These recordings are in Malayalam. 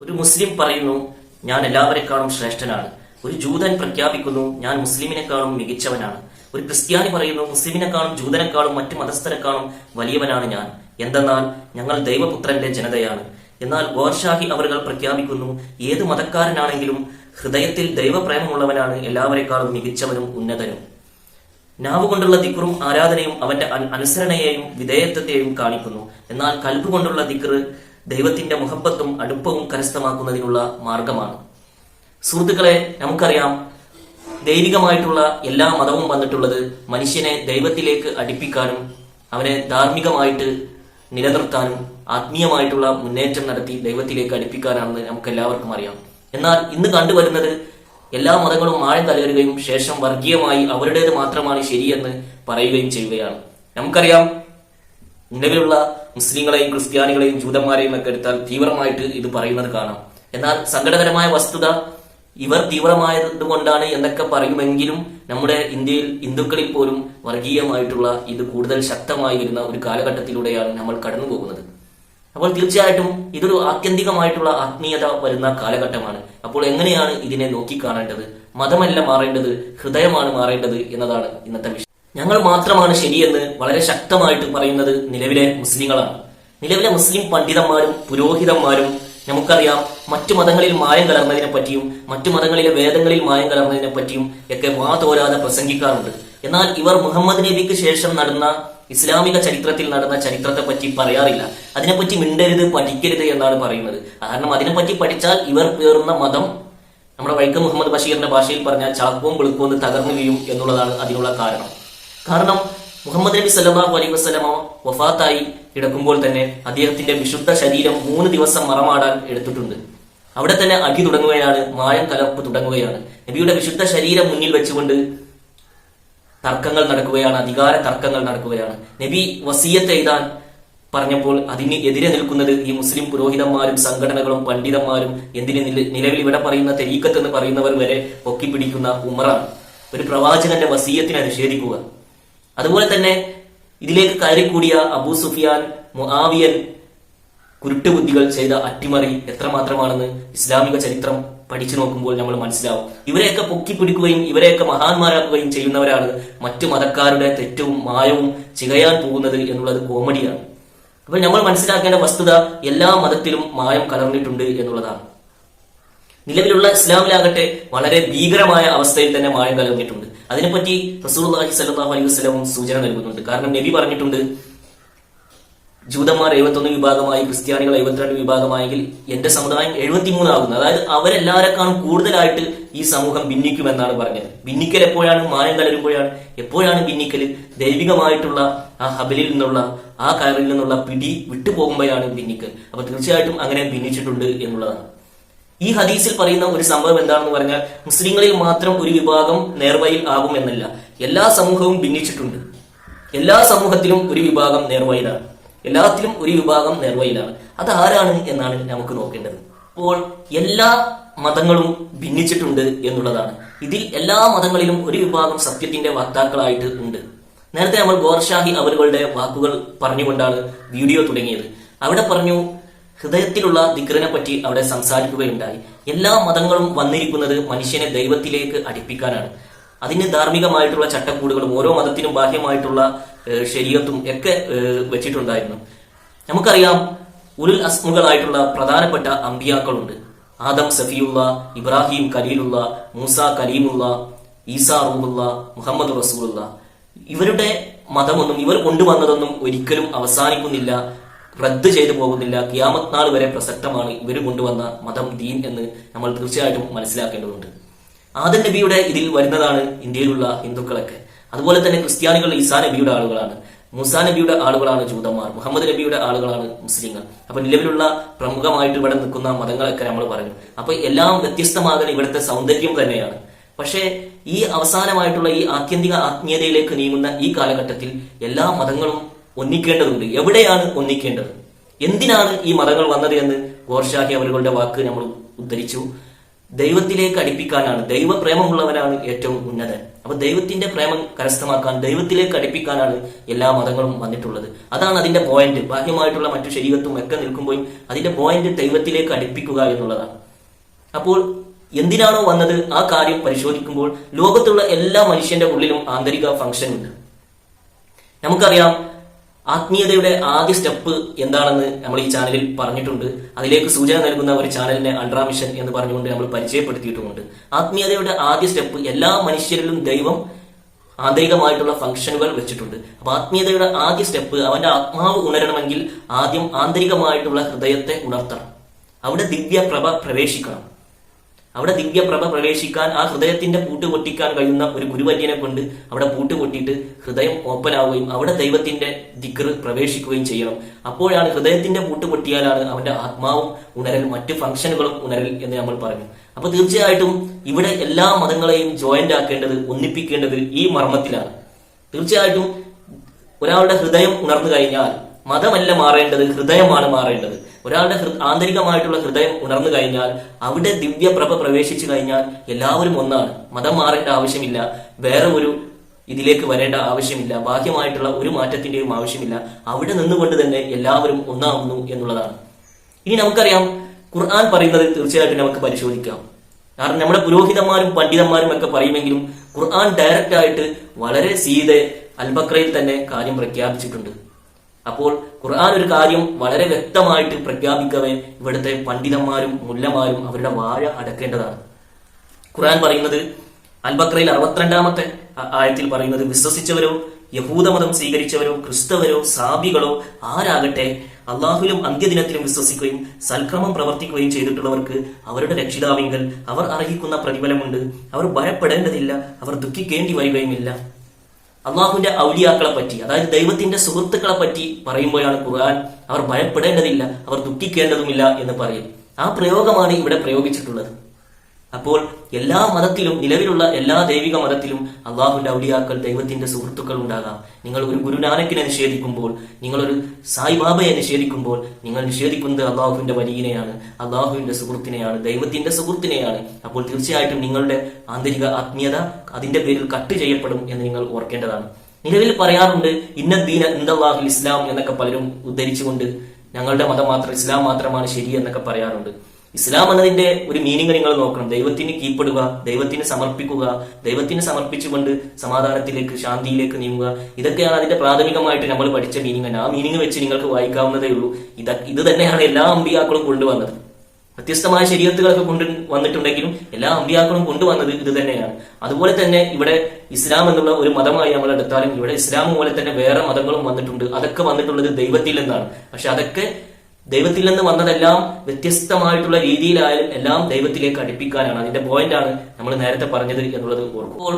ഒരു മുസ്ലിം പറയുന്നു, ഞാൻ എല്ലാവരെക്കാളും ശ്രേഷ്ഠനാണ്. ഒരു ജൂതൻ പ്രഖ്യാപിക്കുന്നു, ഞാൻ മുസ്ലിമിനെക്കാളും മികച്ചവനാണ്. ഒരു ക്രിസ്ത്യാനി പറയുന്നു, മുസ്ലിമിനെക്കാളും ജൂതനെക്കാളും മറ്റു മതസ്ഥരെക്കാളും വലിയവനാണ് ഞാൻ. എന്തെന്നാൽ ഞങ്ങൾ ദൈവപുത്രന്റെ ജനതയാണ്. എന്നാൽ ഗോർഷാഹി അവറുകൾ പ്രഖ്യാപിക്കുന്നു, ഏത് മതക്കാരനാണെങ്കിലും ഹൃദയത്തിൽ ദൈവപ്രേമമുള്ളവനാണ് എല്ലാവരെക്കാളും മികച്ചവനും ഉന്നതനും. നാവുകൊണ്ടുള്ള ദിക്റും ആരാധനയും അവന്റെ അനുസരണയെയും വിധേയത്വത്തെയും കാണിക്കുന്നു. എന്നാൽ കൽബ് കൊണ്ടുള്ള ദിക്ർ ദൈവത്തിന്റെ മുഹബത്തും അടുപ്പവും കരസ്ഥമാക്കുന്നതിനുള്ള മാർഗമാണ്. സുഹൃത്തുക്കളെ, നമുക്കറിയാം, ദൈവികമായിട്ടുള്ള എല്ലാ മതവും വന്നിട്ടുള്ളത് മനുഷ്യനെ ദൈവത്തിലേക്ക് അടുപ്പിക്കാനും അവനെ ധാർമ്മികമായിട്ട് നിലനിർത്താനും ആത്മീയമായിട്ടുള്ള മുന്നേറ്റം നടത്തി ദൈവത്തിലേക്ക് അടുപ്പിക്കാനാണെന്ന് നമുക്ക് എല്ലാവർക്കും അറിയാം. എന്നാൽ ഇന്ന് കണ്ടുവരുന്നത് എല്ലാ മതങ്ങളും ആഴം കലരുകയും ശേഷം വർഗീയമായി അവരുടേത് മാത്രമാണ് ശരിയെന്ന് പറയുകയും ചെയ്യുകയാണ്. നമുക്കറിയാം, നിലവിലുള്ള മുസ്ലിങ്ങളെയും ക്രിസ്ത്യാനികളെയും ജൂതന്മാരെയും ഒക്കെ എടുത്താൽ തീവ്രമായിട്ട് ഇത് പറയുന്നത് കാണാം. എന്നാൽ സങ്കടകരമായ വസ്തുത, ഇവർ തീവ്രമായത് കൊണ്ടാണ് എന്നൊക്കെ പറയുമെങ്കിലും നമ്മുടെ ഇന്ത്യയിൽ ഹിന്ദുക്കളിൽ പോലും വർഗീയമായിട്ടുള്ള ഇത് കൂടുതൽ ശക്തമായി വരുന്ന ഒരു കാലഘട്ടത്തിലൂടെയാണ് നമ്മൾ കടന്നു പോകുന്നത്. അപ്പോൾ തീർച്ചയായിട്ടും ഇതൊരു ആത്യന്തികമായിട്ടുള്ള ആത്മീയത വരുന്ന കാലഘട്ടമാണ്. അപ്പോൾ എങ്ങനെയാണ് ഇതിനെ നോക്കിക്കാണേണ്ടത്? മതമല്ല മാറേണ്ടത്, ഹൃദയമാണ് മാറേണ്ടത് എന്നതാണ് ഇന്നത്തെ വിഷയം. ഞങ്ങൾ മാത്രമാണ് ശരിയെന്ന് വളരെ ശക്തമായിട്ട് പറയുന്നത് നിലവിലെ മുസ്ലിങ്ങളാണ്. നിലവിലെ മുസ്ലിം പണ്ഡിതന്മാരും പുരോഹിതന്മാരും നമുക്കറിയാം, മറ്റു മതങ്ങളിൽ മായം കലർന്നതിനെ പറ്റിയും മറ്റു മതങ്ങളിലെ വേദങ്ങളിൽ മായം കലർന്നതിനെ പറ്റിയും ഒക്കെ വാതോരാതെ പ്രസംഗിക്കാറുണ്ട്. എന്നാൽ ഇവർ മുഹമ്മദ് നബിക്ക് ശേഷം നടന്ന ഇസ്ലാമിക ചരിത്രത്തിൽ നടന്ന ചരിത്രത്തെ പറ്റി പറയാറില്ല. അതിനെപ്പറ്റി മിണ്ടരുത്, പഠിക്കരുത് എന്നാണ് പറയുന്നത്. കാരണം അതിനെപ്പറ്റി പഠിച്ചാൽ ഇവർ പേറുന്ന മതം, നമ്മുടെ വൈക്കം മുഹമ്മദ് ബഷീറിന്റെ ഭാഷയിൽ പറഞ്ഞാൽ ചാക്കവും വെളുക്കുമെന്ന് തകർന്നു വീഴും എന്നുള്ളതാണ് അതിനുള്ള കാരണം. കാരണം മുഹമ്മദ് നബി സല്ലല്ലാഹു അലൈഹി വസല്ലമ വഫാത്തായി കിടക്കുമ്പോൾ തന്നെ അദ്ദേഹത്തിന്റെ വിശുദ്ധ ശരീരം 3 ദിവസം മറമാടാൻ എടുത്തിട്ടുണ്ട്. അവിടെ തന്നെ അടി തുടങ്ങുകയാണ്, മായം കലർപ്പ് തുടങ്ങുകയാണ്. നബിയുടെ വിശുദ്ധ ശരീരം മുന്നിൽ വെച്ചുകൊണ്ട് തർക്കങ്ങൾ നടക്കുകയാണ്, അധികാര തർക്കങ്ങൾ നടക്കുകയാണ്. നബി വസിയത്ത് എഴുതാൻ പറഞ്ഞപ്പോൾ അതിന് എതിരെ നിൽക്കുന്നത് ഈ മുസ്ലിം പുരോഹിതന്മാരും സംഘടനകളും പണ്ഡിതന്മാരും, എന്തിന് നിലവിൽ ഇവിടെ പറയുന്ന തെരീക്കത്ത് എന്ന് പറയുന്നവർ വരെ പൊക്കിപ്പിടിക്കുന്ന ഉമറാണ്. ഒരു പ്രവാചകന്റെ വസിയത്തിനെ നിഷേധിക്കുക. അതുപോലെ തന്നെ ഇതിലേക്ക് കയറിക്കൂടിയ അബൂ സുഫിയാൻ, മുആവിയൻ കുരുട്ടുബുദ്ധികൾ ചെയ്ത അട്ടിമറി എത്രമാത്രമാണെന്ന് ഇസ്ലാമിക ചരിത്രം പഠിച്ചു നോക്കുമ്പോൾ നമ്മൾ മനസ്സിലാവും. ഇവരെയൊക്കെ പൊക്കിപ്പിടിക്കുകയും ഇവരെയൊക്കെ മഹാന്മാരാക്കുകയും ചെയ്യുന്നവരാണ് മറ്റു മതക്കാരുടെ തെറ്റവും മായവും ചികയാൻ പോകുന്നത് എന്നുള്ളത് കോമഡിയാണ്. അപ്പോൾ നമ്മൾ മനസ്സിലാക്കേണ്ട വസ്തുത, എല്ലാ മതത്തിലും മായം കലർന്നിട്ടുണ്ട് എന്നുള്ളതാണ്. നിലവിലുള്ള ഇസ്ലാമിലാകട്ടെ വളരെ ഭീകരമായ അവസ്ഥയിൽ തന്നെ മായം കലർന്നിട്ടുണ്ട്. അതിനെപ്പറ്റി റസൂലുള്ളാഹി സ്വല്ലല്ലാഹു അലൈഹി വസല്ലം സൂചന നൽകുന്നുണ്ട്. കാരണം നബി പറഞ്ഞിട്ടുണ്ട്, ജൂതന്മാർ 71 വിഭാഗമായി, ക്രിസ്ത്യാനികൾ 72 വിഭാഗമായെങ്കിൽ എന്റെ സമുദായം 73 ആകുന്നു. അതായത് അവരെല്ലാവരെക്കാളും കൂടുതലായിട്ട് ഈ സമൂഹം ഭിന്നിക്കുമെന്നാണ് പറഞ്ഞത്. ഭിന്നിക്കൽ എപ്പോഴാണ്? മായം കലരുമ്പോഴാണ്. എപ്പോഴാണ് ഭിന്നിക്കൽ? ദൈവികമായിട്ടുള്ള ആ ഹബലിൽ നിന്നുള്ള, ആ കയറിൽ നിന്നുള്ള പിടി വിട്ടുപോകുമ്പോഴാണ് ഭിന്നിക്കൽ. അപ്പൊ തീർച്ചയായിട്ടും അങ്ങനെ ഭിന്നിച്ചിട്ടുണ്ട് എന്നുള്ളതാണ്. ഈ ഹദീസിൽ പറയുന്ന ഒരു സംഭവം എന്താണെന്ന് പറഞ്ഞാൽ, മുസ്ലിങ്ങളിൽ മാത്രം ഒരു വിഭാഗം നേർവയിൽ ആകും എന്നല്ല, എല്ലാ സമൂഹവും ഭിന്നിച്ചിട്ടുണ്ട്. എല്ലാ സമൂഹത്തിലും ഒരു വിഭാഗം നേർവയിലാണ്, എല്ലാത്തിലും ഒരു വിഭാഗം നേർവയിലാണ്. അത് ആരാണ് എന്നാണ് നമുക്ക് നോക്കേണ്ടത്. അപ്പോൾ എല്ലാ മതങ്ങളും ഭിന്നിച്ചിട്ടുണ്ട് എന്നുള്ളതാണ്. ഇതിൽ എല്ലാ മതങ്ങളിലും ഒരു വിഭാഗം സത്യത്തിന്റെ വക്താക്കളായിട്ട് ഉണ്ട്. നേരത്തെ നമ്മൾ ഗോർഷാഹി അവരുടെ വാക്കുകൾ പറഞ്ഞുകൊണ്ടാണ് വീഡിയോ തുടങ്ങിയത്. അവിടെ പറഞ്ഞു, ഹൃദയത്തിലുള്ള ദിക്റിനെ പറ്റി അവിടെ സംസാരിക്കുകയുണ്ടായി. എല്ലാ മതങ്ങളും വന്നിരിക്കുന്നത് മനുഷ്യനെ ദൈവത്തിലേക്ക് അടുപ്പിക്കാനാണ്. അതിന് ധാർമ്മികമായിട്ടുള്ള ചട്ടക്കൂടുകളും ഓരോ മതത്തിനും ബാഹ്യമായിട്ടുള്ള ശരീഅത്തും ഒക്കെ വെച്ചിട്ടുണ്ടായിരുന്നു. നമുക്കറിയാം, ഉലുൽ അസ്മുകളായിട്ടുള്ള പ്രധാനപ്പെട്ട അമ്പിയാക്കളുണ്ട്. ആദം സഫിയുള്ള, ഇബ്രാഹിം ഖലീലുള്ള, മൂസ കലീമുള്ള, ഈസാ റൂഹുള്ള, മുഹമ്മദ് റസൂലുള്ള. ഇവരുടെ മതമൊന്നും, ഇവർ കൊണ്ടുവന്നതൊന്നും ഒരിക്കലും അവസാനിക്കുന്നില്ല, റദ്ദ് ചെയ്തു പോകുന്നില്ല. ഖിയാമത്ത് നാൾ വരെ പ്രസക്തമാണ് ഇവർ കൊണ്ടുവന്ന മതം, ദീൻ എന്ന് നമ്മൾ തീർച്ചയായിട്ടും മനസ്സിലാക്കേണ്ടതുണ്ട്. ആദം നബിയുടെ ഇതിൽ വരുന്നതാണ് ഇന്ത്യയിലുള്ള ഹിന്ദുക്കളൊക്കെ. അതുപോലെ തന്നെ ക്രിസ്ത്യാനികൾ ഈസാ നബിയുടെ ആളുകളാണ്, മൂസാ നബിയുടെ ആളുകളാണ് ജൂതന്മാർ, മുഹമ്മദ് നബിയുടെ ആളുകളാണ് മുസ്ലിങ്ങൾ. അപ്പൊ നിലവിലുള്ള പ്രമുഖമായിട്ട് ഇവിടെ നിൽക്കുന്ന മതങ്ങളൊക്കെ നമ്മൾ പറഞ്ഞു. അപ്പൊ എല്ലാം വ്യത്യസ്തമാകുന്ന ഇവിടുത്തെ സൗന്ദര്യം തന്നെയാണ്. പക്ഷേ ഈ അവസാനമായിട്ടുള്ള ഈ ആത്യന്തിക ആത്മീയതയിലേക്ക് നീങ്ങുന്ന ഈ കാലഘട്ടത്തിൽ എല്ലാ മതങ്ങളും ഒന്നിക്കേണ്ടതുണ്ട്. എവിടെയാണ് ഒന്നിക്കേണ്ടത്? എന്തിനാണ് ഈ മതങ്ങൾ വന്നത് എന്ന് ഗോർഷാഹി അവരുടെ വാക്ക് നമ്മൾ ഉദ്ധരിച്ചു. ദൈവത്തിലേക്ക് അടുപ്പിക്കാനാണ്, ദൈവപ്രേമമുള്ളവനാണ് ഏറ്റവും ഉന്നതൻ. അപ്പൊ ദൈവത്തിന്റെ പ്രേമം കരസ്ഥമാക്കാൻ, ദൈവത്തിലേക്ക് അടുപ്പിക്കാനാണ് എല്ലാ മതങ്ങളും വന്നിട്ടുള്ളത്. അതാണ് അതിന്റെ പോയിന്റ്. ബാഹ്യമായിട്ടുള്ള മറ്റു ശരീരത്തും ഒക്കെ നിൽക്കുമ്പോഴും അതിന്റെ പോയിന്റ് ദൈവത്തിലേക്ക് അടുപ്പിക്കുക എന്നുള്ളതാണ്. അപ്പോൾ എന്തിനാണോ വന്നത് ആ കാര്യം പരിശോധിക്കുമ്പോൾ ലോകത്തുള്ള എല്ലാ മനുഷ്യന്റെ ഉള്ളിലും ആന്തരിക ഫംഗ്ഷൻ ഉണ്ട്. നമുക്കറിയാം ആത്മീയതയുടെ ആദ്യ സ്റ്റെപ്പ് എന്താണെന്ന് നമ്മൾ ഈ ചാനലിൽ പറഞ്ഞിട്ടുണ്ട്. അതിലേക്ക് സൂചന നൽകുന്ന ഒരു ചാനലിനെ അൾട്രാ മിഷൻ എന്ന് പറഞ്ഞുകൊണ്ട് നമ്മൾ പരിചയപ്പെടുത്തിയിട്ടുമുണ്ട്. ആത്മീയതയുടെ ആദ്യ സ്റ്റെപ്പ് എല്ലാ മനുഷ്യരിലും ദൈവം ആന്തരികമായിട്ടുള്ള ഫംഗ്ഷനുകൾ വെച്ചിട്ടുണ്ട്. അപ്പൊ ആത്മീയതയുടെ ആദ്യ സ്റ്റെപ്പ് അവന്റെ ആത്മാവ് ഉണരണമെങ്കിൽ ആദ്യം ആന്തരികമായിട്ടുള്ള ഹൃദയത്തെ ഉണർത്തണം. അവിടെ ദിവ്യപ്രഭ പ്രവേശിക്കണം. അവിടെ ദിവ്യപ്രഭ പ്രവേശിക്കാൻ ആ ഹൃദയത്തിന്റെ പൂട്ട് പൊട്ടിക്കാൻ കഴിയുന്ന ഒരു ഗുരുവര്യനെ കൊണ്ട് അവിടെ പൂട്ട് പൊട്ടിയിട്ട് ഹൃദയം ഓപ്പൺ ആവുകയും അവിടെ ദൈവത്തിന്റെ ദിക്ർ പ്രവേശിക്കുകയും ചെയ്യണം. അപ്പോഴാണ് ഹൃദയത്തിന്റെ പൂട്ട് പൊട്ടിയാലാണ് അവന്റെ ആത്മാവും ഉണരൽ, മറ്റ് ഫംഗ്ഷനുകളും ഉണരൽ എന്ന് നമ്മൾ പറഞ്ഞു. അപ്പൊ തീർച്ചയായിട്ടും ഇവിടെ എല്ലാ മതങ്ങളെയും ജോയിന്റ് ആക്കേണ്ടത്, ഒന്നിപ്പിക്കേണ്ടത് ഈ മർമ്മത്തിലാണ്. തീർച്ചയായിട്ടും ഒരാളുടെ ഹൃദയം ഉണർന്നു കഴിഞ്ഞാൽ മതമല്ല മാറേണ്ടത്, ഹൃദയമാണ് മാറേണ്ടത്. ഒരാളുടെ ആന്തരികമായിട്ടുള്ള ഹൃദയം ഉണർന്നു കഴിഞ്ഞാൽ അവിടെ ദിവ്യപ്രഭ പ്രവേശിച്ചു കഴിഞ്ഞാൽ എല്ലാവരും ഒന്നാണ്. മതം മാറേണ്ട ആവശ്യമില്ല, വേറെ ഒരു ഇതിലേക്ക് വരേണ്ട ആവശ്യമില്ല, ബാഹ്യമായിട്ടുള്ള ഒരു മാറ്റത്തിന്റെയും ആവശ്യമില്ല. അവിടെ നിന്നുകൊണ്ട് തന്നെ എല്ലാവരും ഒന്നാവുന്നു എന്നുള്ളതാണ്. ഇനി നമുക്കറിയാം ഖുർആൻ പറയുന്നത് തീർച്ചയായിട്ടും നമുക്ക് പരിശോധിക്കാം. കാരണം നമ്മുടെ പുരോഹിതന്മാരും പണ്ഡിതന്മാരും ഒക്കെ പറയുമെങ്കിലും ഖുർആൻ ഡയറക്റ്റ് ആയിട്ട് വളരെ സീതെ അൽ-ബഖറയിൽ തന്നെ കാര്യം പ്രഖ്യാപിച്ചിട്ടുണ്ട്. അപ്പോൾ ഖുർആൻ ഒരു കാര്യം വളരെ വ്യക്തമായിട്ട് പ്രഖ്യാപിക്കവേ ഇവിടുത്തെ പണ്ഡിതന്മാരും മുല്ലമാരും അവരുടെ വാഴ അടക്കേണ്ടതാണ്. ഖുർആൻ പറയുന്നത് അൽ-ബഖറയിൽ 62-ാമത്തെ ആയത്തിൽ പറയുന്നത്, വിശ്വസിച്ചവരോ യഹൂദമതം സ്വീകരിച്ചവരോ ക്രിസ്തവരോ സാബികളോ ആരാകട്ടെ അള്ളാഹുവിലും അന്ത്യദിനത്തിലും വിശ്വസിക്കുകയും സൽക്രമം പ്രവർത്തിക്കുകയും ചെയ്തിട്ടുള്ളവർക്ക് അവരുടെ രക്ഷിതാവിങ്കൽ അവർ അർഹിക്കുന്ന പ്രതിഫലമുണ്ട്. അവർ ഭയപ്പെടേണ്ടതില്ല, അവർ ദുഃഖിക്കേണ്ടി വരികയുമില്ല. അള്ളാഹുവിന്റെ ഔലിയാക്കളെ പറ്റി, അതായത് ദൈവത്തിന്റെ സുഹൃത്തുക്കളെ പറ്റി പറയുമ്പോഴാണ് ഖുർആൻ അവർ ഭയപ്പെടേണ്ടതില്ല, അവർ ദുഃഖിക്കേണ്ടതുമില്ല എന്ന് പറയും. ആ പ്രയോഗമാണ് ഇവിടെ പ്രയോഗിച്ചിട്ടുള്ളത്. അപ്പോൾ എല്ലാ മതത്തിലും, നിലവിലുള്ള എല്ലാ ദൈവിക മതത്തിലും അള്ളാഹുവിന്റെ ഔലിയാക്കൾ, ദൈവത്തിന്റെ സുഹൃത്തുക്കൾ ഉണ്ടാകാം. നിങ്ങൾ ഒരു ഗുരുനാനക്കിനെ നിഷേധിക്കുമ്പോൾ, നിങ്ങളൊരു സായിബാബയെ നിഷേധിക്കുമ്പോൾ നിങ്ങൾ നിഷേധിക്കുന്നത് അള്ളാഹുവിന്റെ വലിയനെയാണ്, അള്ളാഹുവിന്റെ സുഹൃത്തിനെയാണ്, ദൈവത്തിന്റെ സുഹൃത്തിനെയാണ്. അപ്പോൾ തീർച്ചയായിട്ടും നിങ്ങളുടെ ആന്തരിക ആത്മീയത അതിന്റെ പേരിൽ കട്ട് ചെയ്യപ്പെടും എന്ന് നിങ്ങൾ ഓർക്കേണ്ടതാണ്. നിലവിൽ പറയാറുണ്ട് ഇന്നദ്ദീന ഇൻദല്ലാഹിൽ ഇസ്ലാം എന്നൊക്കെ പലരും ഉദ്ധരിച്ചുകൊണ്ട് ഞങ്ങളുടെ മതം മാത്രം, ഇസ്ലാം മാത്രമാണ് ശരി എന്നൊക്കെ പറയാറുണ്ട്. ഇസ്ലാം എന്നതിന്റെ ഒരു മീനിങ് നിങ്ങൾ നോക്കണം. ദൈവത്തിന് കീഴ്പ്പെടുക, ദൈവത്തിന് സമർപ്പിക്കുക, ദൈവത്തിന് സമർപ്പിച്ചുകൊണ്ട് സമാധാനത്തിലേക്ക്, ശാന്തിയിലേക്ക് നീങ്ങുക. ഇതൊക്കെയാണ് അതിന്റെ പ്രാഥമികമായിട്ട് നമ്മൾ പഠിച്ച മീനിങ്. ആ മീനിങ് വെച്ച് നിങ്ങൾക്ക് വായിക്കാവുന്നതേ ഉള്ളൂ. ഇത് തന്നെയാണ് എല്ലാ അമ്പിയാക്കളും കൊണ്ടുവന്നത്. വ്യത്യസ്തമായ ശരീഅത്തുകളൊക്കെ വന്നിട്ടുണ്ടെങ്കിലും എല്ലാ അമ്പിയാക്കളും കൊണ്ടുവന്നത് ഇത് തന്നെയാണ്. അതുപോലെ തന്നെ ഇവിടെ ഇസ്ലാം എന്നുള്ള ഒരു മതമായി നമ്മൾ എടുത്താലും ഇവിടെ ഇസ്ലാം പോലെ തന്നെ വേറെ മതങ്ങളും വന്നിട്ടുണ്ട്. അതൊക്കെ വന്നിട്ടുള്ളത് ദൈവത്തിൽ നിന്നാണ്. പക്ഷെ അതൊക്കെ ദൈവത്തിൽ നിന്ന് വന്നതെല്ലാം വ്യത്യസ്തമായിട്ടുള്ള രീതിയിലായാലും എല്ലാം ദൈവത്തിലേക്ക് അടുപ്പിക്കാനാണ്. അതിന്റെ പോയിന്റാണ് നമ്മൾ നേരത്തെ പറഞ്ഞത് എന്നുള്ളത് ഓർക്കുമ്പോൾ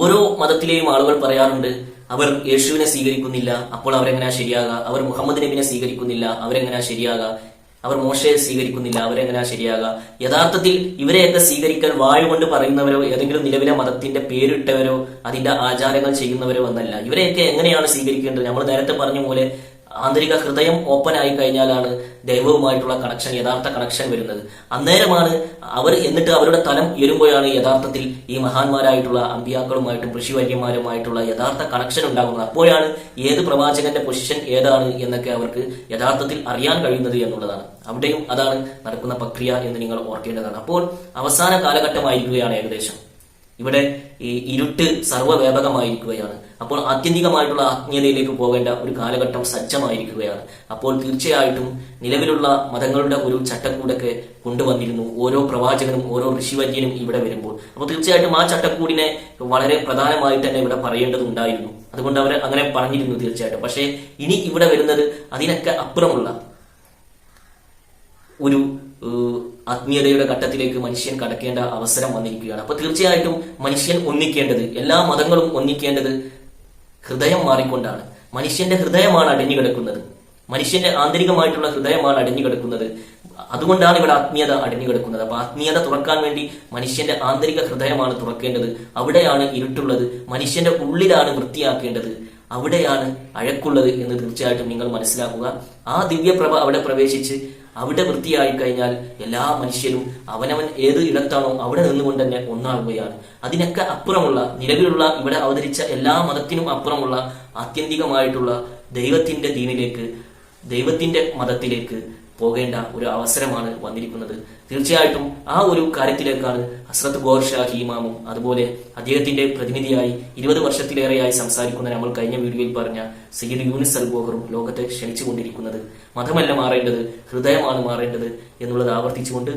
ഓരോ മതത്തിലെയും ആളുകൾ പറയാറുണ്ട് അവർ യേശുവിനെ സ്വീകരിക്കുന്നില്ല, അപ്പോൾ അവരെങ്ങനെയാ ശരിയാകുക? അവർ മുഹമ്മദ് നബിനെ സ്വീകരിക്കുന്നില്ല, അവരെങ്ങനെയാ ശരിയാകുക? അവർ മോശയെ സ്വീകരിക്കുന്നില്ല, അവരെങ്ങനെയാ ശരിയാകുക? യഥാർത്ഥത്തിൽ ഇവരെയൊക്കെ സ്വീകരിക്കാൻ വായുകൊണ്ട് പറയുന്നവരോ ഏതെങ്കിലും നിലവിലെ മതത്തിന്റെ പേരിട്ടവരോ അതിന്റെ ആചാരങ്ങൾ ചെയ്യുന്നവരോ എന്നല്ല. ഇവരെയൊക്കെ എങ്ങനെയാണ് സ്വീകരിക്കേണ്ടത്? നമ്മൾ നേരത്തെ പറഞ്ഞ പോലെ ആന്തരിക ഹൃദയം ഓപ്പൺ ആയി കഴിഞ്ഞാലാണ് ദൈവവുമായിട്ടുള്ള കണക്ഷൻ, യഥാർത്ഥ കണക്ഷൻ വരുന്നത്. അന്നേരമാണ് അവർ, എന്നിട്ട് അവരുടെ തലം ഉയരുമ്പോഴാണ് യഥാർത്ഥത്തിൽ ഈ മഹാന്മാരായിട്ടുള്ള അമ്പിയാക്കളുമായിട്ടും ഋഷിവര്യന്മാരുമായിട്ടുള്ള യഥാർത്ഥ കണക്ഷൻ ഉണ്ടാകുന്നത്. അപ്പോഴാണ് ഏത് പ്രവാചകന്റെ പൊസിഷൻ ഏതാണ് എന്നൊക്കെ അവർക്ക് യഥാർത്ഥത്തിൽ അറിയാൻ കഴിയുന്നത് എന്നുള്ളതാണ്. അവിടെയും അതാണ് നടക്കുന്ന പ്രക്രിയ എന്ന് നിങ്ങൾ ഓർക്കേണ്ടതാണ്. അപ്പോൾ അവസാന കാലഘട്ടമായിരിക്കുകയാണ് ഏകദേശം. ഇവിടെ ഈ ഇരുട്ട് സർവ്വവ്യാപകമായിരിക്കുകയാണ്. അപ്പോൾ ആത്യന്തികമായിട്ടുള്ള ആത്മീയതയിലേക്ക് പോകേണ്ട ഒരു കാലഘട്ടം സജ്ജമായിരിക്കുകയാണ്. അപ്പോൾ തീർച്ചയായിട്ടും നിലവിലുള്ള മതങ്ങളുടെ ഒരു ചട്ടക്കൂടൊക്കെ കൊണ്ടുവന്നിരുന്നു ഓരോ പ്രവാചകനും ഓരോ ഋഷിവര്യനും ഇവിടെ വരുമ്പോൾ. അപ്പോൾ തീർച്ചയായിട്ടും ആ ചട്ടക്കൂടിനെ വളരെ പ്രധാനമായിട്ട് തന്നെ ഇവിടെ പറയേണ്ടതുണ്ടായിരുന്നു. അതുകൊണ്ട് അവർ അങ്ങനെ പറഞ്ഞിരുന്നു തീർച്ചയായിട്ടും. പക്ഷേ ഇനി ഇവിടെ വരുന്നത് അതിനൊക്കെ അപ്പുറമുള്ള ഒരു ആത്മീയതയുടെ ഘട്ടത്തിലേക്ക് മനുഷ്യൻ കടക്കേണ്ട അവസരം വന്നിരിക്കുകയാണ്. അപ്പൊ തീർച്ചയായിട്ടും മനുഷ്യൻ ഒന്നിക്കേണ്ടത്, എല്ലാ മതങ്ങളും ഒന്നിക്കേണ്ടത് ഹൃദയം മാറിക്കൊണ്ടാണ്. മനുഷ്യന്റെ ഹൃദയമാണ് അടഞ്ഞു കിടക്കുന്നത്, മനുഷ്യന്റെ ആന്തരികമായിട്ടുള്ള ഹൃദയമാണ് അടഞ്ഞു കിടക്കുന്നത്. അതുകൊണ്ടാണ് ഇവിടെ ആത്മീയത അടഞ്ഞു കിടക്കുന്നത്. അപ്പൊ ആത്മീയത തുറക്കാൻ വേണ്ടി മനുഷ്യന്റെ ആന്തരിക ഹൃദയമാണ് തുറക്കേണ്ടത്. അവിടെയാണ് ഇരുട്ടുള്ളത്. മനുഷ്യന്റെ ഉള്ളിലാണ് വൃത്തിയാക്കേണ്ടത്. അവിടെയാണ് അഴക്കുള്ളത് എന്ന് തീർച്ചയായിട്ടും നിങ്ങൾ മനസ്സിലാക്കുക. ആ ദിവ്യപ്രഭ അവിടെ പ്രവേശിച്ച് അവിടെ വൃത്തിയായി കഴിഞ്ഞാൽ എല്ലാ മനുഷ്യരും അവനവൻ ഏത് ഇടത്താണോ അവിടെ നിന്നുകൊണ്ട് തന്നെ ഒന്നാകുകയാണ്. അതിനൊക്കെ അപ്പുറമുള്ള നിലവിലുള്ള ഇവിടെ അവതരിച്ച എല്ലാ മതത്തിനും അപ്പുറമുള്ള ആത്യന്തികമായിട്ടുള്ള ദൈവത്തിന്റെ ദീനിലേക്ക്, ദൈവത്തിന്റെ മതത്തിലേക്ക് പോകേണ്ട ഒരു അവസരമാണ് വന്നിരിക്കുന്നത്. തീർച്ചയായിട്ടും ആ ഒരു കാര്യത്തിലേക്കാണ് ഹസ്രത്ത് ഗോർ ഷാഹി ഇമാമും അതുപോലെ അദ്ദേഹത്തിന്റെ പ്രതിനിധിയായി 20 വർഷത്തിലേറെയായി സംസാരിക്കുന്ന നമ്മൾ കഴിഞ്ഞ വീഡിയോയിൽ പറഞ്ഞ സയ്യിദ് യൂനിസ് അൽ ബോഹറും ലോകത്തെ ക്ഷണിച്ചുകൊണ്ടിരിക്കുന്നത്. മതമല്ല മാറേണ്ടത്, ഹൃദയമാണ് മാറേണ്ടത് എന്നുള്ളത് ആവർത്തിച്ചുകൊണ്ട്